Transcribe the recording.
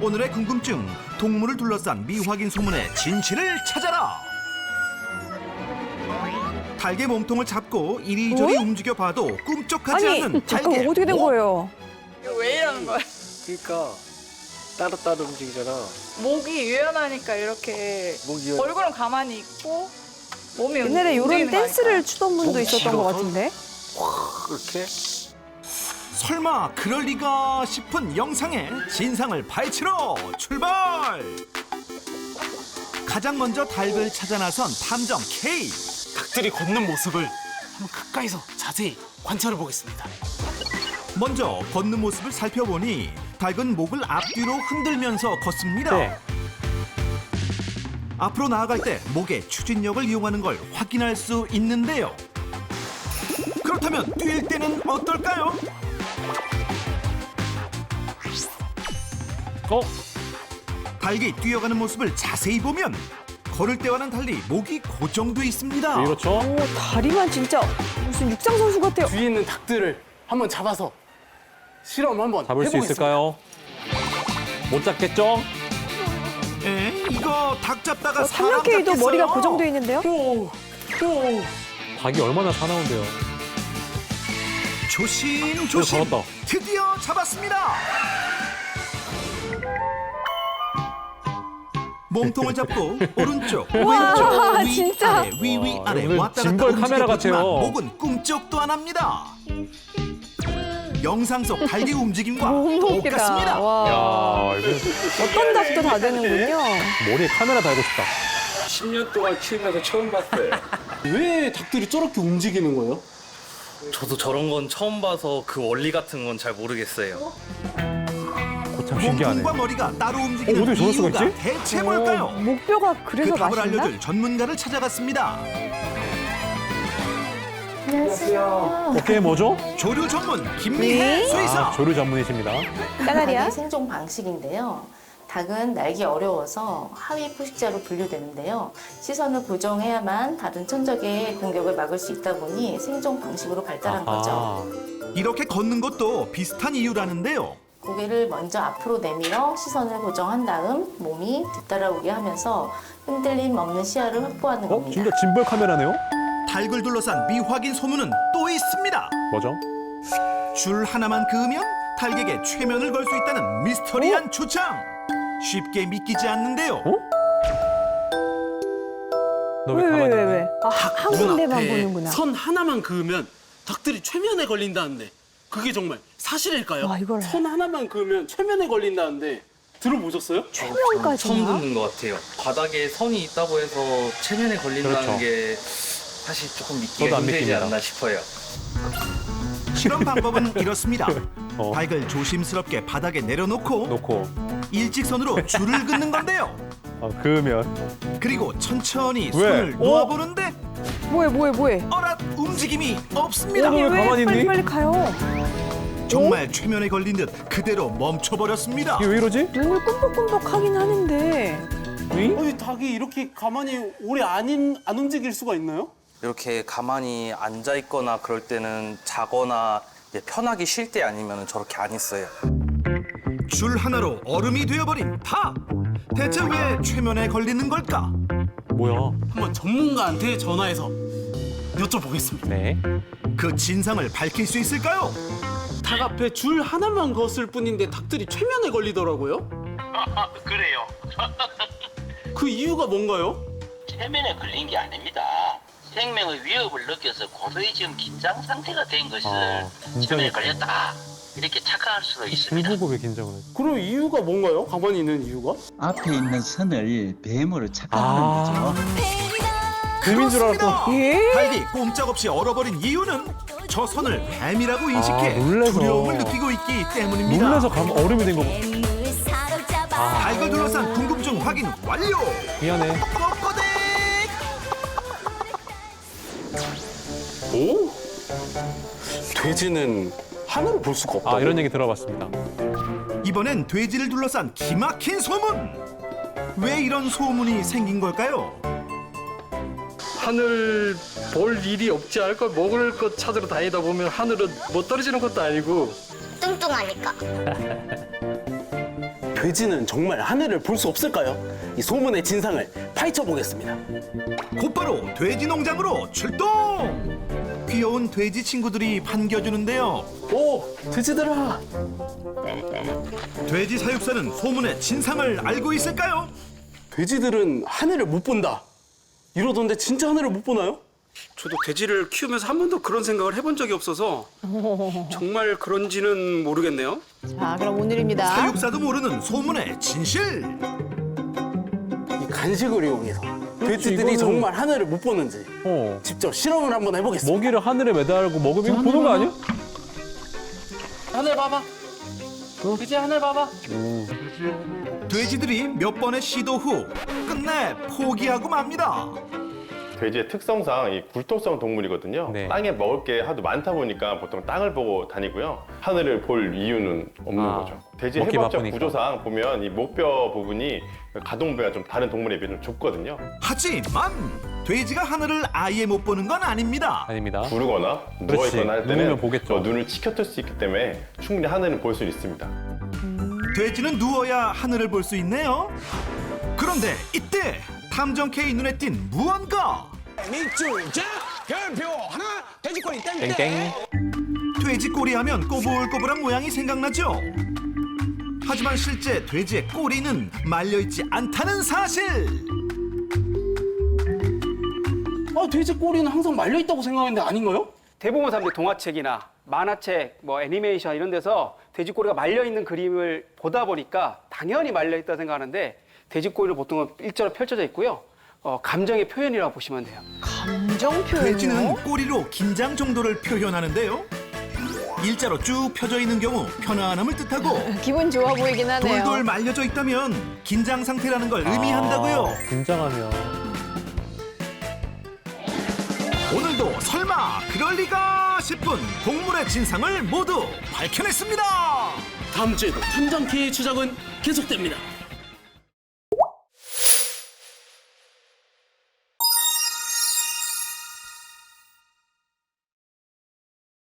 오늘의 궁금증, 동물을 둘러싼 미확인 소문의 진실을 찾아라. 달개 몸통을 잡고 이리저리 움직여봐도 꿈쩍하지 아니, 않는 잠깐 달개. 어떻게 된 거예요? 이거 왜 이러는 거야? 그러니까 따로따로 움직이잖아. 목이 유연하니까 이렇게 목이 유연. 얼굴은 가만히 있고 몸이 옛날에 이런 움직이는 댄스를 거니까. 추던 분도 목이 있었던 것 길어서? 같은데? 그렇게? 설마 그럴 리가 싶은 영상의 진상을 파헤치러 출발! 가장 먼저 닭을 찾아 나선 탐정 K. 닭들이 걷는 모습을 한번 가까이서 자세히 관찰해 보겠습니다. 먼저 걷는 모습을 살펴보니 닭은 목을 앞뒤로 흔들면서 걷습니다. 네. 앞으로 나아갈 때 목의 추진력을 이용하는 걸 확인할 수 있는데요. 그렇다면 뛸 때는 어떨까요? 닭이 뛰어가는 모습을 자세히 보면 걸을 때와는 달리 목이 고정돼 있습니다. 이렇죠? 오, 다리만 진짜 무슨 육상 선수 같아요. 뒤에 있는 닭들을 한번 잡아서 실험 한번 잡을 수 해보겠습니다. 있을까요? 못 잡겠죠? 이거 닭 잡다가 사람 탐정케이도 잡겠어요. 머리가 고정돼 있는데요? 닭이 얼마나 사나운데요. 조심조심. 잡았다. 드디어 잡았습니다. 몸통을 잡고 오른쪽, 왼쪽, 위, 진짜. 아래, 위, 와, 아래 이거 왔다 갔다 짐벌 카메라 움직여보지만 같아요. 목은 꿈쩍도 안 합니다. 영상 속 달기 움직임과 웃기다. 똑같습니다. 와, 야, 이거 어떤 닭도 다 되는군요. 머리에 카메라 달고 싶다. 10년 동안 키우면서 처음 봤어요. 왜 닭들이 저렇게 움직이는 거예요? 저도 저런 건 처음 봐서 그 원리 같은 건 잘 모르겠어요. 참 신기하네. 몸통과 머리가 따로 움직이는 어떻게 저럴 수가 이유가 있지? 대체 뭘까요? 목뼈가 그 그래서 답을 맛있나? 알려줄 전문가를 찾아갔습니다. 오케이, 뭐죠? 조류 전문 김미혜 수의사. 조류 전문이십니다. 까나리야? 닭의 생존 방식인데요. 닭은 날기 어려워서 하위 포식자로 분류되는데요. 시선을 고정해야만 다른 천적의 공격을 막을 수 있다 보니 생존 방식으로 발달한 거죠. 이렇게 걷는 것도 비슷한 이유라는데요. 고개를 먼저 앞으로 내밀어 시선을 고정한 다음 몸이 뒤따라오게 하면서 흔들림 없는 시야를 확보하는 겁니다. 진짜 짐벌 카메라네요? 닭을 둘러싼 미확인 소문은 또 있습니다. 뭐죠? 줄 하나만 그으면 닭에게 최면을 걸 수 있다는 미스터리한 주장. 쉽게 믿기지 않는데요. 너 왜 가만히 있니? 왜? 아, 한 군데만 보는구나. 선 하나만 그으면 닭들이 최면에 걸린다는데 그게 정말 사실일까요? 와, 이걸. 선 하나만 그으면 최면에 걸린다는데 들어보셨어요? 처음 최면까지나? 듣는 것 같아요. 바닥에 선이 있다고 해서 체면에 걸린다는 그렇죠. 게 사실 조금 저도 믿기가 안 힘들지 믿깁니다. 않나 싶어요. 실험 방법은 이렇습니다. 어. 닭을 조심스럽게 바닥에 내려놓고 놓고. 일직선으로 줄을 긋는 건데요. 그으면. 그리고 천천히 왜? 손을 어? 놓아보는데 뭐해? 어랏 움직임이 없습니다. 왜 가만히 있니? 빨리 가요. 정말 최면에 걸린 듯 그대로 멈춰버렸습니다. 이게 왜 이러지? 눈을 꿈뻑꿈뻑 하긴 하는데. 응? 아니 닭이 이렇게 가만히 오래 안 움직일 수가 있나요? 이렇게 가만히 앉아 있거나 그럴 때는 자거나 이제 편하기 쉴 때 아니면 저렇게 안 있어요. 줄 하나로 얼음이 되어버린 닭. 대체 왜 최면에 걸리는 걸까? 뭐야? 한번 전문가한테 전화해서 여쭤보겠습니다. 네. 그 진상을 밝힐 수 있을까요? 닭 앞에 줄 하나만 그었을 뿐인데 닭들이 최면에 걸리더라고요. 그래요. 그 이유가 뭔가요? 체면에 걸린 게 아닙니다. 생명의 위협을 느껴서 고도의 지금 긴장 상태가 된 것을 긴장이 체면에 걸렸다. 이렇게 착각할 수도 있습니다. 불구급에 긴장을 해. 그럼 이유가 뭔가요? 가만히 있는 이유가? 앞에 있는 선을 뱀으로 착각하는 거죠. 뱀인 줄 알았고. 예? 닭이 꼼짝없이 얼어버린 이유는 저 선을 뱀이라고 인식해 놀라서. 두려움을 느끼고 있기 때문입니다. 놀라서 얼음이 된 거고. 닭을 둘러싼 궁금증 확인 완료. 미안해. 꼬꼬댁. 오? 돼지는 하늘을 볼 수가 없다. 이런 얘기 들어봤습니다. 이번엔 돼지를 둘러싼 기막힌 소문. 왜 이런 소문이 생긴 걸까요? 하늘 볼 일이 없지 않을까? 먹을 것 찾으러 다니다 보면 하늘은 못 떨어지는 것도 아니고 뚱뚱하니까. 돼지는 정말 하늘을 볼 수 없을까요? 이 소문의 진상을 파헤쳐 보겠습니다. 곧바로 돼지 농장으로 출동! 귀여운 돼지 친구들이 반겨주는데요. 오, 돼지들아. 돼지 사육사는 소문의 진상을 알고 있을까요? 돼지들은 하늘을 못 본다. 이러던데 진짜 하늘을 못 보나요? 저도 돼지를 키우면서 한 번도 그런 생각을 해본 적이 없어서 정말 그런지는 모르겠네요. 자, 그럼 오늘입니다. 사육사도 모르는 소문의 진실! 이 간식을 이용해서 돼지들이 이거는- 정말 하늘을 못 보는지 어. 직접 실험을 한번 해보겠습니다. 먹이를 하늘에 매달고 먹으면 이거 보는 거 아니야? 하늘 봐봐. 돼지 하늘 봐봐. 돼지들이 몇 번의 시도 후 끝내 포기하고 맙니다. 돼지의 특성상 이 굴토성 동물이거든요. 네. 땅에 먹을 게 하도 많다 보니까 보통 땅을 보고 다니고요. 하늘을 볼 이유는 없는 거죠. 돼지 먹기 해부학적 바쁘니까. 구조상 보면 이 목뼈 부분이 가동배가 좀 다른 동물에 비해 좀 좁거든요. 하지만 돼지가 하늘을 아예 못 보는 건 아닙니다. 아닙니다. 구르거나 그렇지. 누워있거나 할 때는 누우면 보겠죠. 눈을 치켜뜰 수 있기 때문에 충분히 하늘을 볼 수 있습니다. 돼지는 누워야 하늘을 볼 수 있네요. 그런데 이때 탐정 K 눈에 띈 무언가. 땡땡. 돼지 꼬리 하면 꼬불꼬불한 모양이 생각나죠? 하지만 실제 돼지의 꼬리는 말려있지 않다는 사실. 돼지 꼬리는 항상 말려 있다고 생각했는데 아닌가요? 대부분 사람들이 동화책이나 만화책, 뭐 애니메이션 이런 데서 돼지꼬리가 말려있는 그림을 보다 보니까 당연히 말려있다 생각하는데 돼지꼬리는 보통은 일자로 펼쳐져 있고요. 감정의 표현이라고 보시면 돼요. 감정 표현이요? 돼지는 꼬리로 긴장 정도를 표현하는데요. 일자로 쭉 펴져 있는 경우 편안함을 뜻하고 기분 좋아 보이긴 하네요. 돌돌 말려져 있다면 긴장 상태라는 걸 의미한다고요. 긴장하면. 오늘도 설마 그럴 리가 싶은 동물의 진상을 모두 밝혀냈습니다. 다음 주에도 탐정 K의 추적은 계속됩니다.